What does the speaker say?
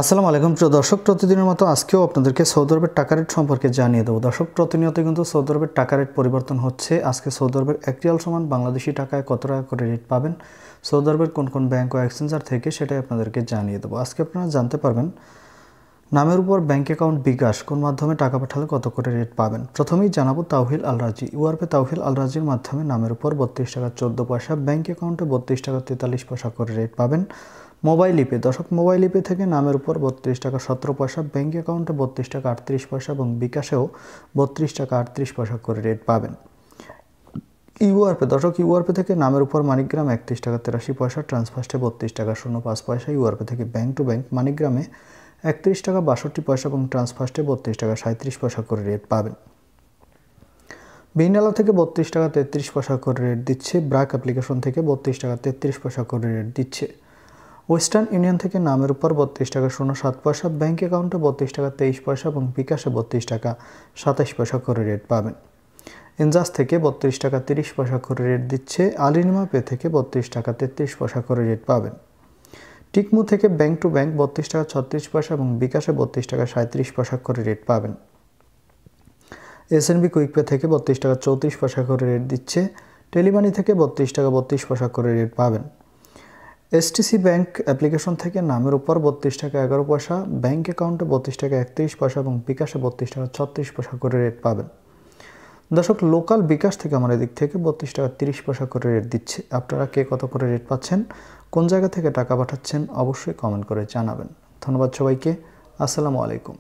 আসসালামু আলাইকুম প্রিয় দর্শক, প্রতিদিনের মতো আজকেও আপনাদেরকে সৌদি আরবের টাকা রেট সম্পর্কে জানিয়ে দেবো। দর্শক, প্রতিনিয়ত কিন্তু সৌদি আরবের টাকা রেট পরিবর্তন হচ্ছে। আজকে সৌদি আরবের 1 রিয়াল সমান বাংলাদেশি টাকায় কত টাকা করে রেট পাবেন, সৌদি আরবের কোন কোন ব্যাংক ও এক্সচেঞ্জার থেকে, সেটাই আপনাদেরকে জানিয়ে দেবো। আজকে আপনারা জানতে পারবেন নামের উপর ব্যাংক অ্যাকাউন্ট বিকাশ কোন মাধ্যমে টাকা পাঠালে কত করে রেট পাবেন। প্রথমেই জানাবো তাওহিল আল রাজি। ইউআরপে তাওহিল আল রাজির মাধ্যমে নামের উপর 32 টাকা 14 পয়সা, ব্যাংক অ্যাকাউন্টে 32 টাকা 43 পয়সা করে রেট পাবেন। মোবাইল ইপে, দর্শক মোবাইল ইপে থেকে নামের উপর 32 টাকা 17 পয়সা, ব্যাংক অ্যাকাউন্টে 32 টাকা 38 পয়সা এবং বিকাশেও 32 টাকা 38 পয়সা করে রেট পাবেন। ইউআরপে, দর্শক ইউআরপে থেকে নামের উপর মানিকগ্রাম 31 টাকা 83 পয়সা, ট্রান্সফার্স্টে 32 টাকা 05 পয়সা। ইউআরপে থেকে ব্যাংক টু ব্যাংক মানিকগ্রামে 31 টাকা 62 পয়সা এবং ট্রান্সফার্স্টে 32 টাকা 37 পয়সা করে রেট পাবেন। বিনালা থেকে 32 টাকা 33 পয়সা করে রেট দিচ্ছে। ব্রাক অ্যাপ্লিকেশন থেকে 32 টাকা 33 পয়সা করে রেট দিচ্ছে। ওয়েস্টার্ন ইউনিয়ন থেকে নামের উপর 32 টাকা 07 পয়সা, ব্যাংক অ্যাকাউন্টে 32 টাকা 23 পয়সা এবং বিকাশে 32 টাকা 27 পয়সা করে রেট পাবেন। ইনজাস থেকে 32 টাকা 30 পয়সা করে রেট দিচ্ছে। আলিনিমা পে থেকে 32 টাকা 33 পয়সা করে রেট পাবেন। টিকমু থেকে ব্যাংক টু ব্যাংক 32 টাকা 36 পয়সা এবং বিকাশে 32 টাকা 37 পয়সা করে রেট পাবেন। এসএনবি কুইক পে থেকে 32 টাকা 34 পয়সা করে রেট দিচ্ছে। টেলিমানি থেকে 32 টাকা 32 পয়সা করে রেট পাবেন। এসটিসি ব্যাংক অ্যাপ্লিকেশন থেকে নামের উপর 32 টাকা 11 পয়সা, ব্যাংক অ্যাকাউন্টে 32 টাকা 31 পয়সা এবং বিকাশে 32 টাকা 36 পয়সা করে রেট পাবেন। দর্শক, লোকাল বিকাশ থেকে আমার এদিক থেকে 32 টাকা 30 পয়সা করে রেট দিচ্ছে। আপনারা কে কত করে রেট পাচ্ছেন, কোন জায়গা থেকে টাকা পাঠাচ্ছেন, অবশ্যই কমেন্ট করে জানাবেন। ধন্যবাদ সবাইকে। আসসালামু আলাইকুম।